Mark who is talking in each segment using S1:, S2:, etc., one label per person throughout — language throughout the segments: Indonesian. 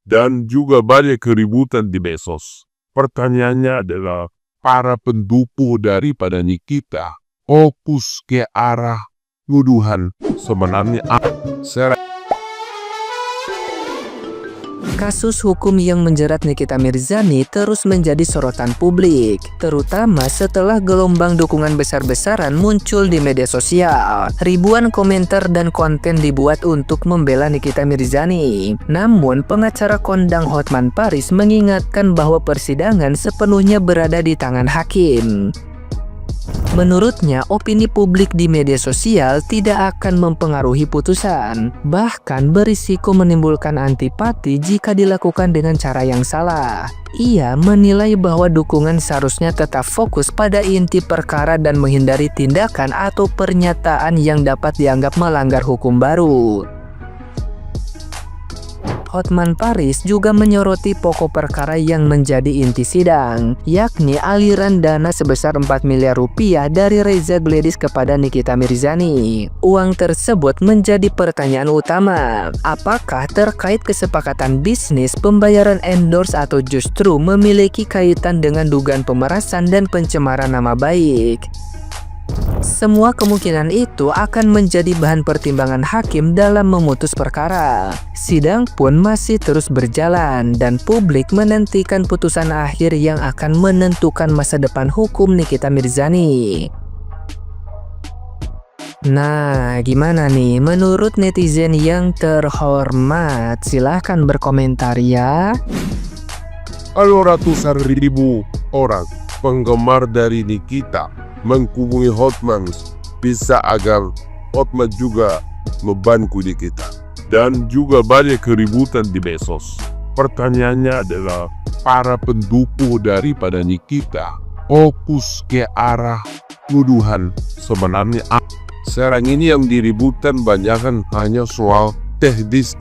S1: dan juga banyak keributan di medsos. Pertanyaannya adalah, para pendukung daripada Nikita fokus ke arah tuduhan sebenarnya apa?
S2: Kasus hukum yang menjerat Nikita Mirzani terus menjadi sorotan publik, terutama setelah gelombang dukungan besar-besaran muncul di media sosial. Ribuan komentar dan konten dibuat untuk membela Nikita Mirzani. Namun, pengacara kondang Hotman Paris mengingatkan bahwa persidangan sepenuhnya berada di tangan hakim. Menurutnya, opini publik di media sosial tidak akan mempengaruhi putusan, bahkan berisiko menimbulkan antipati jika dilakukan dengan cara yang salah. Ia menilai bahwa dukungan seharusnya tetap fokus pada inti perkara dan menghindari tindakan atau pernyataan yang dapat dianggap melanggar hukum baru. Hotman Paris juga menyoroti pokok perkara yang menjadi inti sidang, yakni aliran dana sebesar 4 miliar rupiah dari Reza Gledis kepada Nikita Mirzani. Uang tersebut menjadi pertanyaan utama. Apakah terkait kesepakatan bisnis, pembayaran endorse, atau justru memiliki kaitan dengan dugaan pemerasan dan pencemaran nama baik? Semua kemungkinan itu akan menjadi bahan pertimbangan hakim dalam memutus perkara. Sidang pun masih terus berjalan dan publik menantikan putusan akhir yang akan menentukan masa depan hukum Nikita Mirzani. Nah, gimana nih menurut netizen yang terhormat? Silahkan berkomentar ya.
S1: Kalau ratusan ribu orang penggemar dari Nikita menghubungi Hotman bisa agar Hotman juga membantu Nikita, dan juga banyak keributan di medsos. Pertanyaannya adalah, para pendukung daripada Nikita fokus ke arah tuduhan sebenarnya apa? Sekarang ini yang diributkan banyakkan hanya soal teknis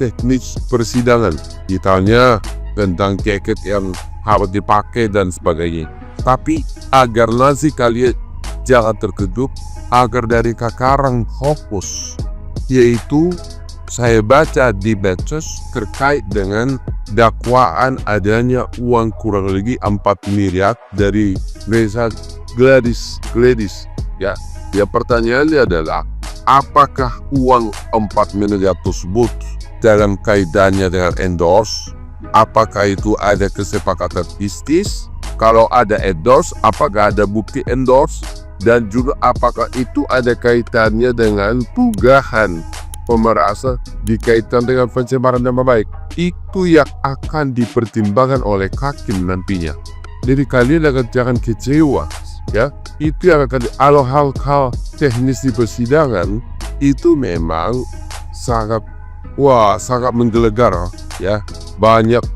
S1: persidangan, misalnya tentang jaket yang harus dipakai dan sebagainya. Tapi agar nanti kalian jangan terkejut, agar dari sekarang fokus, yaitu saya baca di medsos terkait dengan dakwaan adanya uang kurang lebih 4 miliar dari Reza Gledis. Ya pertanyaannya adalah, apakah uang 4 miliar tersebut dalam kaitannya dengan endorse? Apakah itu ada kesepakatan bisnis? Kalau ada endorse, apakah ada bukti endorse? Dan juga apakah itu ada kaitannya dengan tugahan pemerasan dikaitkan dengan pencemaran nama baik? Itu yang akan dipertimbangkan oleh hakim nantinya. Jadi kalian jangan kecewa, ya. Itu yang akan hal-hal teknis di persidangan itu memang sangat menggelegar, ya. Banyak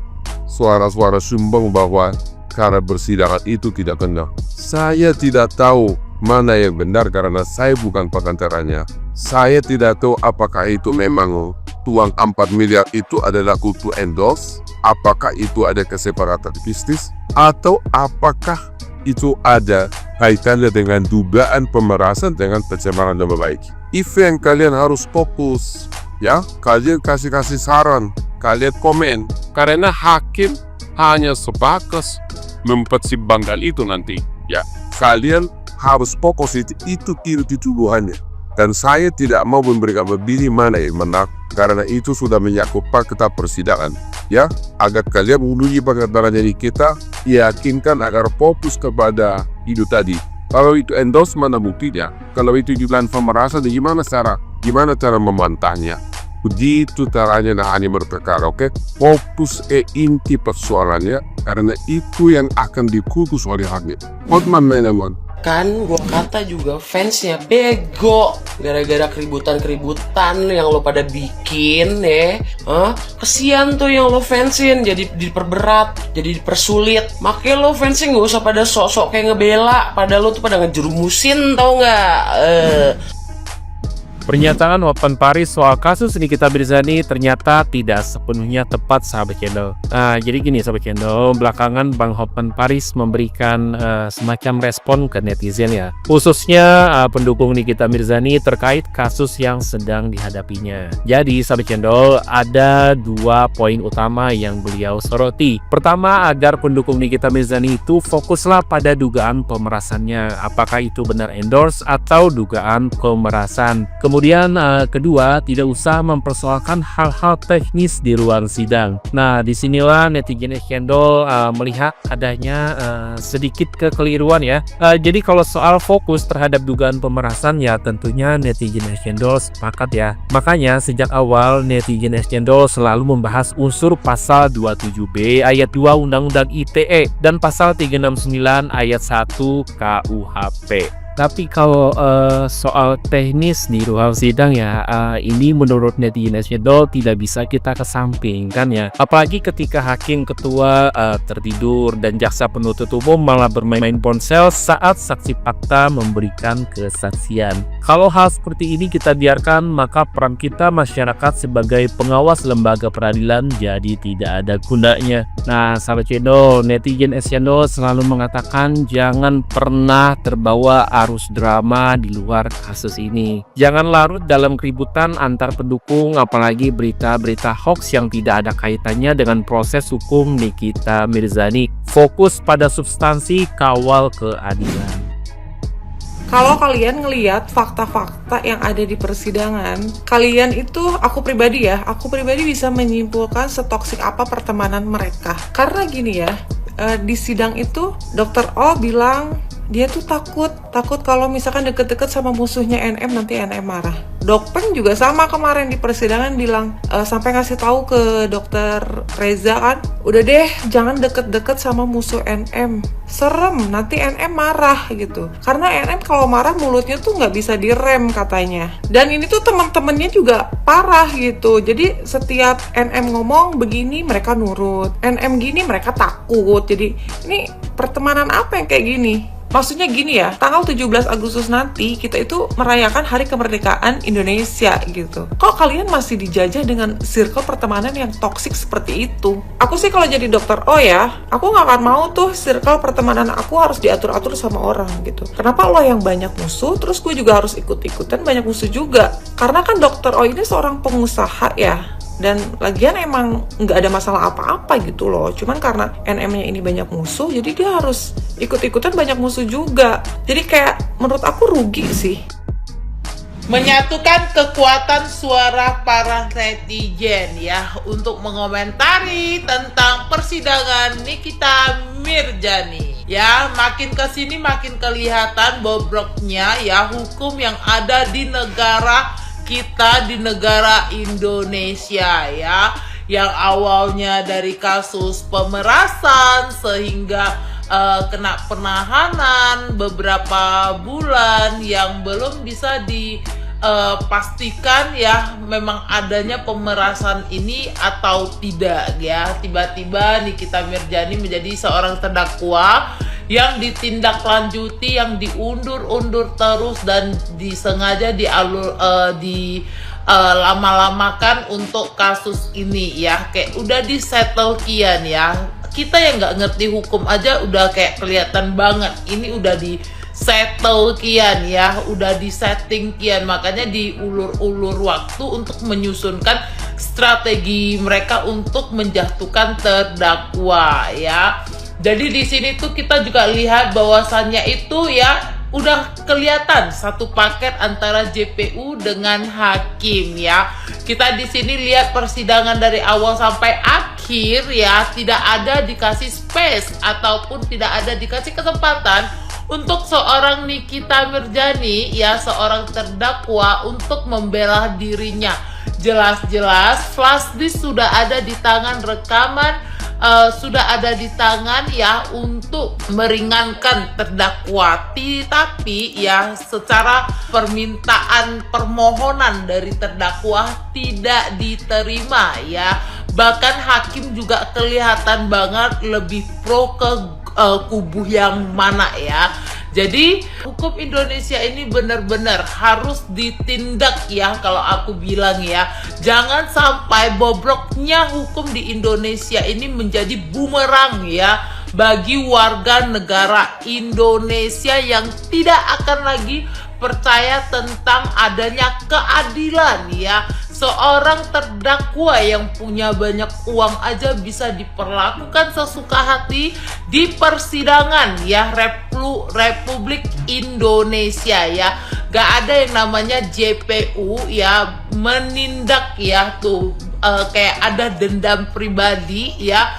S1: suara-suara sumbang bahwa karena persidangan itu tidak benar. Saya tidak tahu mana yang benar karena saya bukan pengantaranya. Saya tidak tahu apakah itu memang uang 4 miliar itu adalah untuk endorse, apakah itu ada kesepakatan bisnis, atau apakah itu ada kaitannya dengan dugaan pemerasan dengan pencemaran nama baik. Itu yang kalian harus fokus, ya. Kalian kasih saran, kalian komen, karena hakim hanya sebatas mempertimbangkan itu nanti, ya. Kalian harus fokus itu tuduhannya. Dan saya tidak mau memberikan memilih mana yang benar, karena itu sudah menyangkut fakta persidangan, ya. Agar kalian memenuhi perkataan kita, yakinkan agar fokus kepada itu tadi. Kalau itu endorse, mana buktinya? Kalau itu jualan pemerasan, gimana cara memantahnya? Begitu caranya hanya berperkara, oke? Fokus inti persoalannya, karena itu yang akan dikutus oleh hakim. Hotman Menemon.
S3: Kan gua kata juga fansnya bego gara-gara keributan yang lo pada bikin ya. Kesian tuh yang lo fansin jadi diperberat, jadi dipersulit. Makanya lo fansin gak usah pada sok-sok kayak ngebela, padahal lo tuh pada ngejerumusin, tau gak?
S4: Pernyataan Hotman Paris soal kasus Nikita Mirzani ternyata tidak sepenuhnya tepat, sahabat channel. Nah, jadi gini sahabat channel, belakangan Bang Hotman Paris memberikan semacam respon ke netizen ya, khususnya pendukung Nikita Mirzani terkait kasus yang sedang dihadapinya. Jadi sahabat channel, ada 2 poin utama yang beliau soroti. Pertama, agar pendukung Nikita Mirzani itu fokuslah pada dugaan pemerasannya, apakah itu benar endorse atau dugaan pemerasan. Kemudian kedua, tidak usah mempersoalkan hal-hal teknis di ruang sidang. Nah, disinilah netizen Cendol melihat adanya sedikit kekeliruan ya. Jadi kalau soal fokus terhadap dugaan pemerasan ya tentunya netizen Cendol sepakat ya. Makanya sejak awal netizen Cendol selalu membahas unsur pasal 27B ayat 2 Undang-Undang ITE dan pasal 369 ayat 1 KUHP. Tapi kalau soal teknis di ruang sidang ya, ini menurut netizen Cendol tidak bisa kita kesampingkan ya. Apalagi ketika hakim ketua tertidur dan jaksa penuntut umum malah bermain ponsel saat saksi fakta memberikan kesaksian. Kalau hal seperti ini kita biarkan, maka peran kita masyarakat sebagai pengawas lembaga peradilan jadi tidak ada gunanya. Nah, sahabat Cendol, netizen Cendol selalu mengatakan jangan pernah terbawa arus drama di luar kasus ini. Jangan larut dalam keributan antar pendukung, apalagi berita-berita hoax yang tidak ada kaitannya dengan proses hukum Nikita Mirzani. Fokus pada substansi, kawal keadilan.
S5: Kalau kalian ngelihat fakta-fakta yang ada di persidangan, kalian itu, aku pribadi bisa menyimpulkan setoksik apa pertemanan mereka. Karena gini ya, di sidang itu Dr. O bilang dia tuh takut kalau misalkan deket-deket sama musuhnya NM nanti NM marah. Dok Peng juga sama kemarin di persidangan bilang sampai ngasih tahu ke Dokter Reza kan, udah deh jangan deket-deket sama musuh NM, serem nanti NM marah gitu. Karena NM kalau marah mulutnya tuh nggak bisa direm katanya. Dan ini tuh teman-temannya juga parah gitu. Jadi setiap NM ngomong begini mereka nurut, NM gini mereka takut. Jadi ini pertemanan apa yang kayak gini? Maksudnya gini ya, tanggal 17 Agustus nanti kita itu merayakan Hari Kemerdekaan Indonesia gitu. Kok kalian masih dijajah dengan circle pertemanan yang toksik seperti itu? Aku sih kalau jadi dokter O ya, aku nggak akan mau tuh circle pertemanan aku harus diatur-atur sama orang gitu. Kenapa lo yang banyak musuh, terus gue juga harus ikut-ikutan banyak musuh juga? Karena kan dokter O ini seorang pengusaha ya. Dan lagian emang nggak ada masalah apa-apa gitu loh. Cuman karena NM-nya ini banyak musuh, jadi dia harus ikut-ikutan banyak musuh juga. Jadi kayak menurut aku rugi sih.
S6: Menyatukan kekuatan suara para netizen ya untuk mengomentari tentang persidangan Nikita Mirzani. Ya, makin kesini makin kelihatan bobroknya ya hukum yang ada di negara kita, di negara Indonesia ya, yang awalnya dari kasus pemerasan sehingga kena penahanan beberapa bulan yang belum bisa dipastikan ya memang adanya pemerasan ini atau tidak ya. Tiba-tiba Nikita Mirzani menjadi seorang terdakwa yang ditindaklanjuti, yang diundur-undur terus dan disengaja lama-lamakan untuk kasus ini ya. Kayak udah disettle kian ya. Kita yang nggak ngerti hukum aja udah kayak kelihatan banget ini udah disettle kian ya, udah disetting kian. Makanya diulur-ulur waktu untuk menyusunkan strategi mereka untuk menjatuhkan terdakwa ya. Jadi di sini tuh kita juga lihat bahwasannya itu ya udah kelihatan satu paket antara JPU dengan hakim ya. Kita di sini lihat persidangan dari awal sampai akhir ya, tidak ada dikasih space ataupun tidak ada dikasih kesempatan untuk seorang Nikita Mirzani ya, seorang terdakwa untuk membela dirinya. Jelas-jelas flash disk sudah ada di tangan, rekaman sudah ada di tangan ya untuk meringankan terdakwa. Tapi ya secara permohonan dari terdakwa tidak diterima ya. Bahkan hakim juga kelihatan banget lebih pro ke kubu yang mana ya. Jadi hukum Indonesia ini benar-benar harus ditindak ya, kalau aku bilang ya. Jangan sampai bobroknya hukum di Indonesia ini menjadi bumerang ya bagi warga negara Indonesia yang tidak akan lagi percaya tentang adanya keadilan ya. Seorang terdakwa yang punya banyak uang aja bisa diperlakukan sesuka hati di persidangan ya Republik Indonesia ya. Gak ada yang namanya JPU ya menindak ya tuh kayak ada dendam pribadi ya.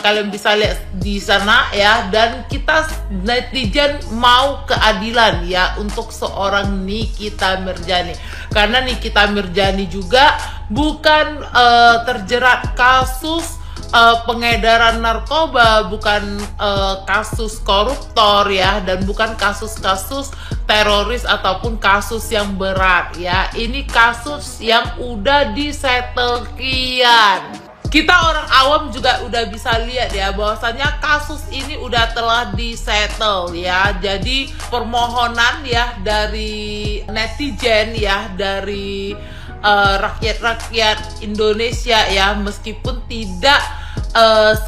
S6: Kalian bisa lihat di sana ya, dan kita netizen mau keadilan ya untuk seorang Nikita Mirzani, karena Nikita Mirzani juga bukan terjerat kasus pengedaran narkoba, bukan kasus koruptor ya, dan bukan kasus-kasus teroris ataupun kasus yang berat ya. Ini kasus yang udah disettle kian. Kita orang awam juga udah bisa lihat ya bahwasanya kasus ini udah telah disettle ya. Jadi permohonan ya dari netizen ya, dari rakyat-rakyat Indonesia ya, meskipun tidak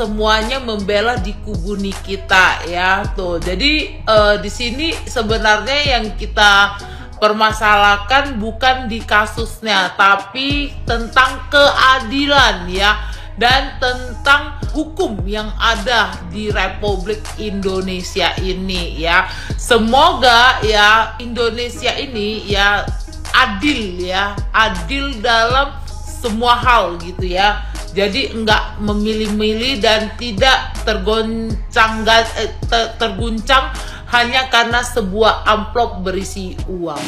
S6: semuanya membela di kubu Nikita ya tuh. Jadi di sini sebenarnya yang kita permasalahkan bukan di kasusnya, tapi tentang keadilan ya, dan tentang hukum yang ada di Republik Indonesia ini ya. Semoga ya Indonesia ini ya adil dalam semua hal gitu ya. Jadi enggak memilih-milih dan tidak terguncang hanya karena sebuah amplop berisi uang.